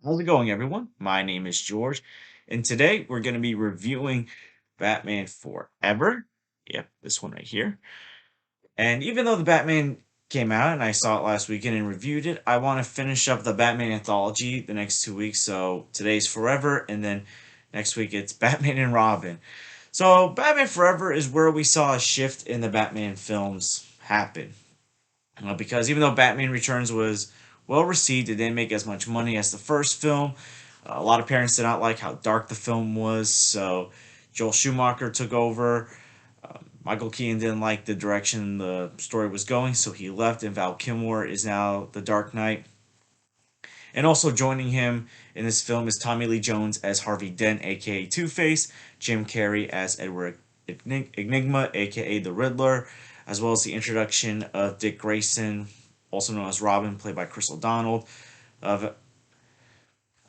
How's it going, everyone? My name is George, and today we're going to be reviewing Batman Forever. Yep, this one right here. And even though the Batman came out and I saw it last weekend and reviewed it, I want to finish up the Batman anthology the next 2 weeks. So today's Forever, and then next week it's Batman and Robin. So Batman Forever is where we saw a shift in the Batman films happen. Because even though Batman Returns was well received, it didn't make as much money as the first film. A lot of parents did not like how dark the film was, so Joel Schumacher took over. Michael Keaton didn't like the direction the story was going, so he left, and Val Kilmer is now the Dark Knight. And also joining him in this film is Tommy Lee Jones as Harvey Dent, aka Two Face, Jim Carrey as Edward Enigma, aka the Riddler, as well as the introduction of Dick Grayson, also known as Robin, played by Chris O'Donnell, of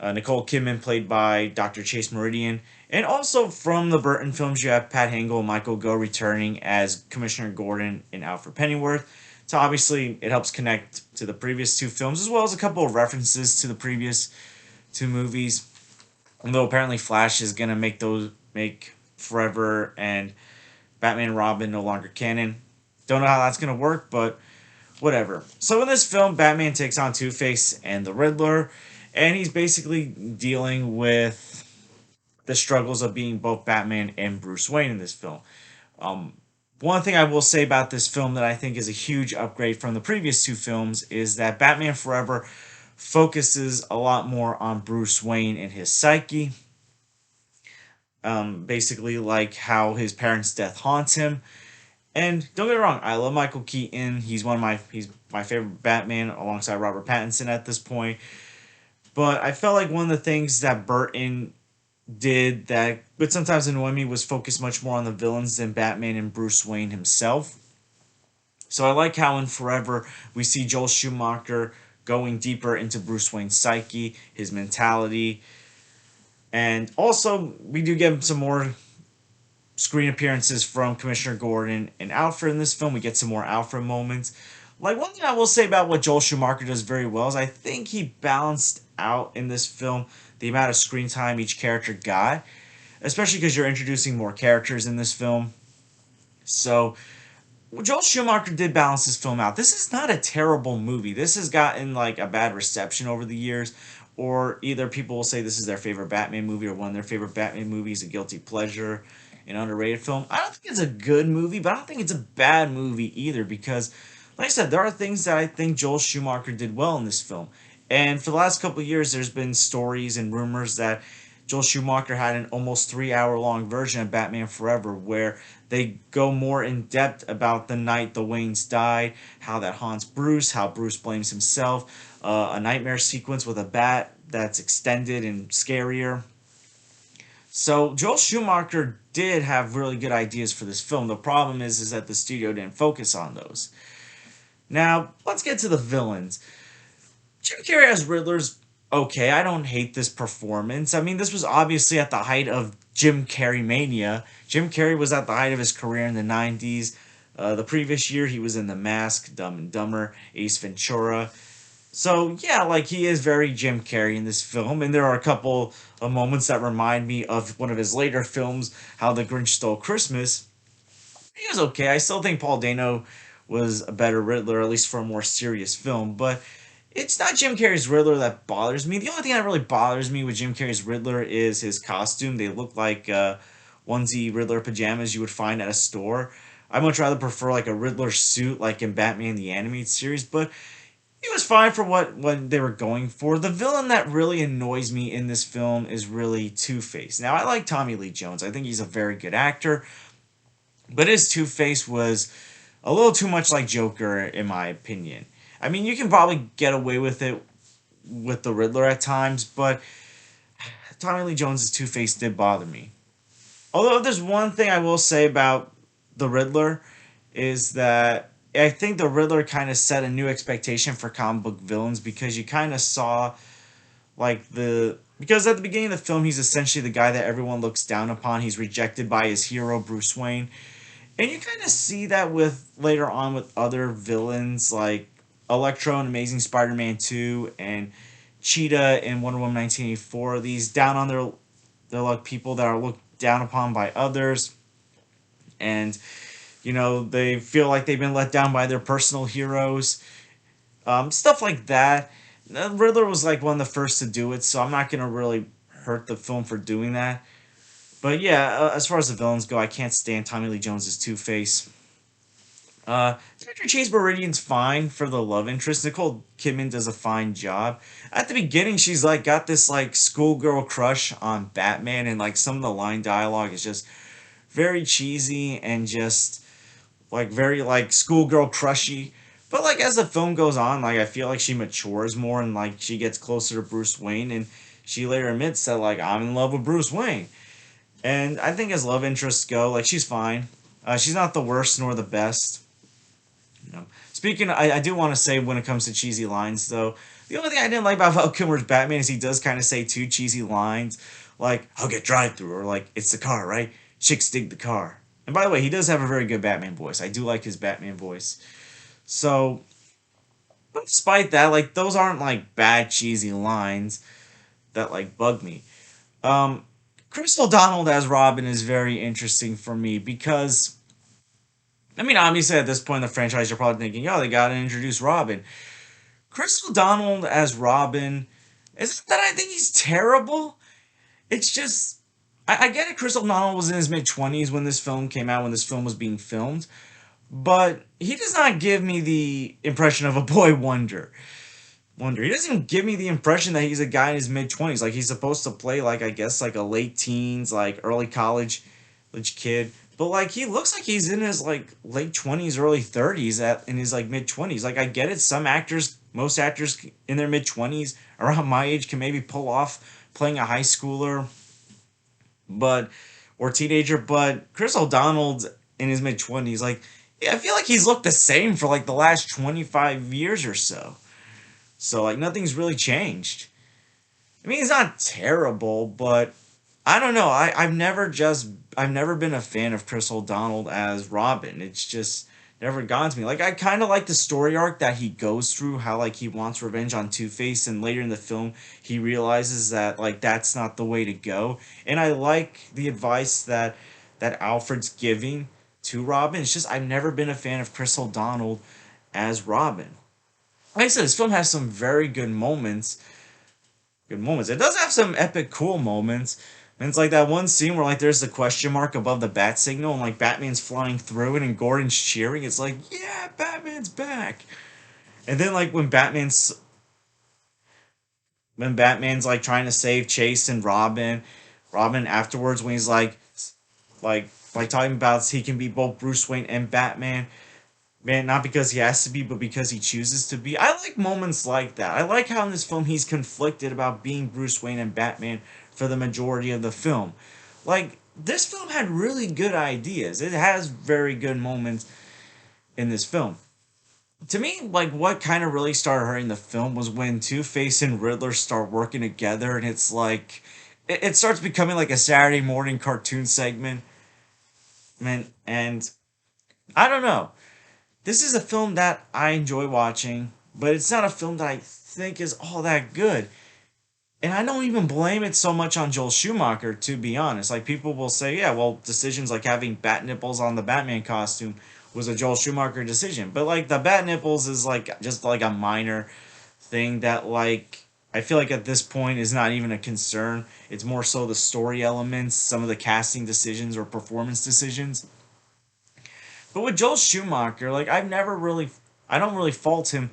Nicole Kidman, played by Dr. Chase Meridian. And also from the Burton films, you have Pat Hingle and Michael Gough returning as Commissioner Gordon and Alfred Pennyworth. So obviously, it helps connect to the previous two films, as well as a couple of references to the previous two movies. Although apparently Flash is gonna make Forever and Batman and Robin no longer canon. Don't know how that's gonna work, but whatever. So in this film, Batman takes on Two Face and the Riddler, and he's basically dealing with the struggles of being both Batman and Bruce Wayne in this film. Um, One thing I will say about this film that I think is a huge upgrade from the previous two films is that Batman Forever focuses a lot more on Bruce Wayne and his psyche. Basically, like how his parents' death haunts him. And don't get me wrong, I love Michael Keaton. He's my favorite Batman alongside Robert Pattinson at this point. But I felt like one of the things that Burton did that would sometimes annoy me was focus much more on the villains than Batman and Bruce Wayne himself. So I like how in Forever we see Joel Schumacher going deeper into Bruce Wayne's psyche, his mentality, and also we do get some more screen appearances from Commissioner Gordon and Alfred in this film. We get some more Alfred moments. Like, one thing I will say about what Joel Schumacher does very well is I think he balanced out in this film the amount of screen time each character got, especially because you're introducing more characters in this film. So Joel Schumacher did balance this film out. This is not a terrible movie. This has gotten like a bad reception over the years, or either people will say this is their favorite Batman movie or one of their favorite Batman movies, a guilty pleasure, an underrated film. I don't think it's a good movie, but I don't think it's a bad movie either because, like I said, there are things that I think Joel Schumacher did well in this film. And for the last couple of years, there's been stories and rumors that Joel Schumacher had an almost 3 hour long version of Batman Forever where they go more in depth about the night the Waynes died, how that haunts Bruce, how Bruce blames himself, a nightmare sequence with a bat that's extended and scarier. So Joel Schumacher did have really good ideas for this film. The problem is that the studio didn't focus on those. Now, let's get to the villains. Jim Carrey as Riddler's okay. I don't hate this performance. I mean, this was obviously at the height of Jim Carrey mania. Jim Carrey was at the height of his career in the 90s. The previous year, he was in The Mask, Dumb and Dumber, Ace Ventura. So, yeah, like, he is very Jim Carrey in this film, and there are a couple of moments that remind me of one of his later films, How the Grinch Stole Christmas. He was okay. I still think Paul Dano was a better Riddler, at least for a more serious film, but it's not Jim Carrey's Riddler that bothers me. The only thing that really bothers me with Jim Carrey's Riddler is his costume. They look like onesie Riddler pajamas you would find at a store. I much rather prefer like a Riddler suit like in Batman the Animated Series, but it was fine for what they were going for. The villain that really annoys me in this film is really Two-Face. Now, I like Tommy Lee Jones. I think he's a very good actor, but his Two-Face was a little too much like Joker, in my opinion. I mean, you can probably get away with it with the Riddler at times, but Tommy Lee Jones' Two-Face did bother me. Although there's one thing I will say about the Riddler is that I think the Riddler kind of set a new expectation for comic book villains because you kind of saw like the because at the beginning of the film he's essentially the guy that everyone looks down upon. He's rejected by his hero Bruce Wayne. And you kind of see that with later on with other villains like Electro in Amazing Spider-Man 2 and Cheetah in Wonder Woman 1984. These down on their luck people that are looked down upon by others, and they feel like they've been let down by their personal heroes, stuff like that. Riddler was like one of the first to do it, so I'm not gonna really hurt the film for doing that. But yeah, as far as the villains go, I can't stand Tommy Lee Jones' Two Face. Dr. Chase Meridian's fine for the love interest. Nicole Kidman does a fine job. At the beginning, she's like got this like schoolgirl crush on Batman, and like some of the line dialogue is just very cheesy and just like very like schoolgirl crushy. But like as the film goes on, like I feel like she matures more and like she gets closer to Bruce Wayne, and she later admits that like I'm in love with Bruce Wayne. And I think as love interests go, like she's fine. She's not the worst nor the best. Speaking, I do want to say when it comes to cheesy lines though, the only thing I didn't like about Val Kilmer's Batman is he does kind of say two cheesy lines, like "I'll get drive through" or like "It's the car, right? Chicks dig the car." And by the way, he does have a very good Batman voice. I do like his Batman voice. So, but despite that, like those aren't like bad cheesy lines that like bug me. Um, Crystal Donald as Robin is very interesting for me because I mean, obviously at this point in the franchise, you're probably thinking, "Oh, they got to introduce Robin." Crystal Donald as Robin isn't that I think he's terrible. It's just I get it. Crystal Donald was in his mid-20s when this film came out, when this film was being filmed, but he does not give me the impression of a boy wonder. He doesn't even give me the impression that he's a guy in his mid 20s. Like he's supposed to play like I guess like a late teens, like early college kid. But like he looks like he's in his like late 20s, early 30s at in his like mid 20s. Like I get it. Some actors, most actors in their mid 20s around my age can maybe pull off playing a high schooler, but or teenager. But Chris O'Donnell in his mid 20s, like yeah, I feel like he's looked the same for like the last 25 years or so. So like nothing's really changed. I mean, he's not terrible, but I don't know. I've never been a fan of Chris O'Donnell as Robin. It's just never gotten to me. Like I kind of like the story arc that he goes through, how like he wants revenge on Two Face, and later in the film he realizes that like that's not the way to go. And I like the advice that Alfred's giving to Robin. It's just I've never been a fan of Chris O'Donnell as Robin. Like I said, this film has some very good moments. Good moments. It does have some epic, cool moments. And it's like that one scene where like there's the question mark above the bat signal, and like Batman's flying through it, and Gordon's cheering. It's like, yeah, Batman's back. And then like when Batman's like trying to save Chase and Robin afterwards when he's like talking about he can be both Bruce Wayne and Batman. Man, not because he has to be, but because he chooses to be. I like moments like that. I like how in this film he's conflicted about being Bruce Wayne and Batman for the majority of the film. Like, this film had really good ideas. It has very good moments in this film. To me, like, what kind of really started hurting the film was when Two-Face and Riddler start working together, and it's like, it starts becoming like a Saturday morning cartoon segment. Man, and I don't know. This is a film that I enjoy watching, but it's not a film that I think is all that good. And I don't even blame it so much on Joel Schumacher, to be honest. Like, people will say, yeah, well, decisions like having bat nipples on the Batman costume was a Joel Schumacher decision. But, like, the bat nipples is, like, just, like, a minor thing that, like, I feel like at this point is not even a concern. It's more so the story elements, some of the casting decisions or performance decisions. But with Joel Schumacher, like I don't really fault him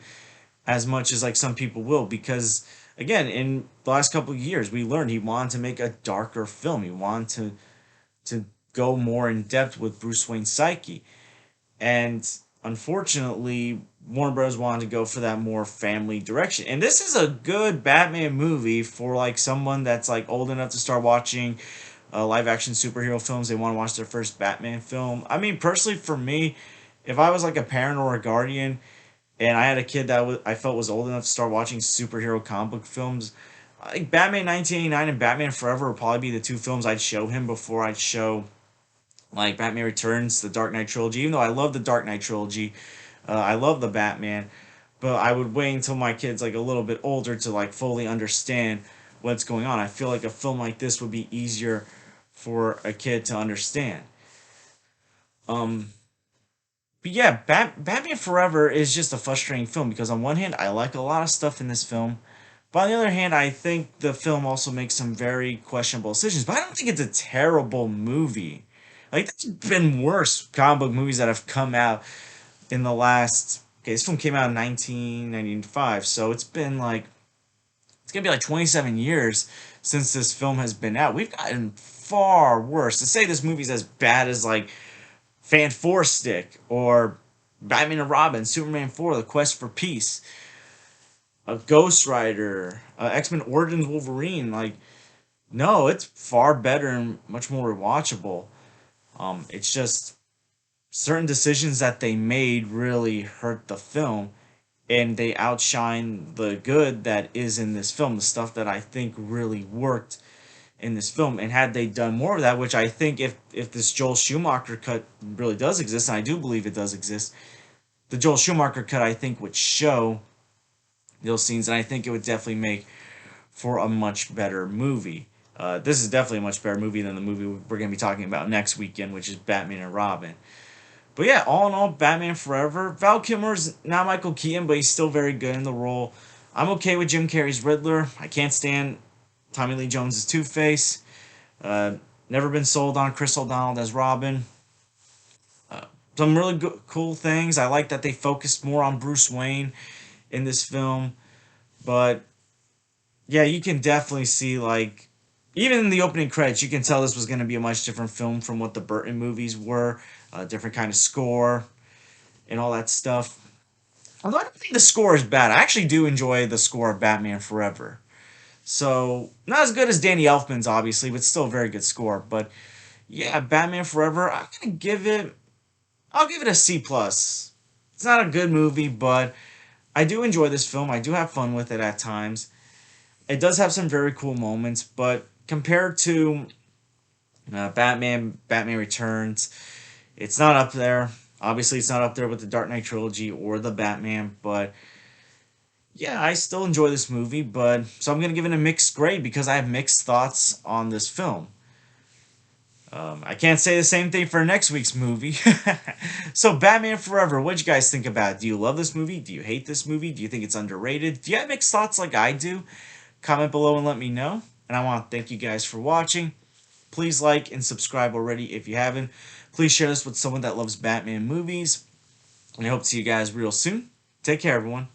as much as like some people will because again, in the last couple of years, we learned he wanted to make a darker film. He wanted to go more in depth with Bruce Wayne's psyche, and unfortunately, Warner Bros. Wanted to go for that more family direction. And this is a good Batman movie for like someone that's like old enough to start watching live action superhero films. They want to watch their first Batman film. I mean, personally, for me, if I was like a parent or a guardian and I had a kid that I felt was old enough to start watching superhero comic book films, like Batman 1989 and Batman Forever would probably be the two films I'd show him before I'd show like Batman Returns, the Dark Knight trilogy. Even though I love the Dark Knight trilogy, I love the Batman. but I would wait until my kid's like a little bit older to like fully understand what's going on. I feel like a film like this would be easier for a kid to understand. Um, but yeah, Batman Forever is just a frustrating film because on one hand, I like a lot of stuff in this film. But on the other hand, I think the film also makes some very questionable decisions. But I don't think it's a terrible movie. Like, there's been worse comic book movies that have come out in the last. Okay, this film came out in 1995, so it's been like. It's gonna be like 27 years since this film has been out. We've gotten far worse. To say this movie's as bad as like Fan Four Stick or Batman and Robin, Superman 4, The Quest for Peace, a Ghost Rider, X-Men Origins Wolverine. Like, no, it's far better and much more rewatchable. It's just certain decisions that they made really hurt the film, and they outshine the good that is in this film. The stuff that I think really worked in this film, and had they done more of that, which I think if this Joel Schumacher cut really does exist, and I do believe it does exist, the Joel Schumacher cut I think would show those scenes, and I think it would definitely make for a much better movie. This is definitely a much better movie than the movie we're going to be talking about next weekend, which is Batman and Robin. But yeah, all in all, Batman Forever. Val Kilmer's not Michael Keaton, but he's still very good in the role. I'm okay with Jim Carrey's Riddler. I can't stand Tommy Lee Jones' Two-Face. Never been sold on Chris O'Donnell as Robin. Some really cool things. I like that they focused more on Bruce Wayne in this film. But yeah, you can definitely see, like, even in the opening credits, you can tell this was going to be a much different film from what the Burton movies were. A different kind of score and all that stuff. Although I don't think the score is bad. I actually do enjoy the score of Batman Forever. So, not as good as Danny Elfman's, obviously, but still a very good score. But yeah, Batman Forever, I'll give it a C plus. It's not a good movie, but I do enjoy this film. I do have fun with it at times. It does have some very cool moments, but compared to Batman Returns, it's not up there. Obviously, it's not up there with the Dark Knight trilogy or the Batman, but yeah, I still enjoy this movie. But so I'm gonna give it a mixed grade because I have mixed thoughts on this film. I can't say the same thing for next week's movie. So, Batman Forever, what'd you guys think about it? Do you love this movie? Do you hate this movie? Do you think it's underrated? Do you have mixed thoughts like I do? Comment below and let me know. And I want to thank you guys for watching. Please like and subscribe already if you haven't. Please share this with someone that loves Batman movies. And I hope to see you guys real soon. Take care, everyone.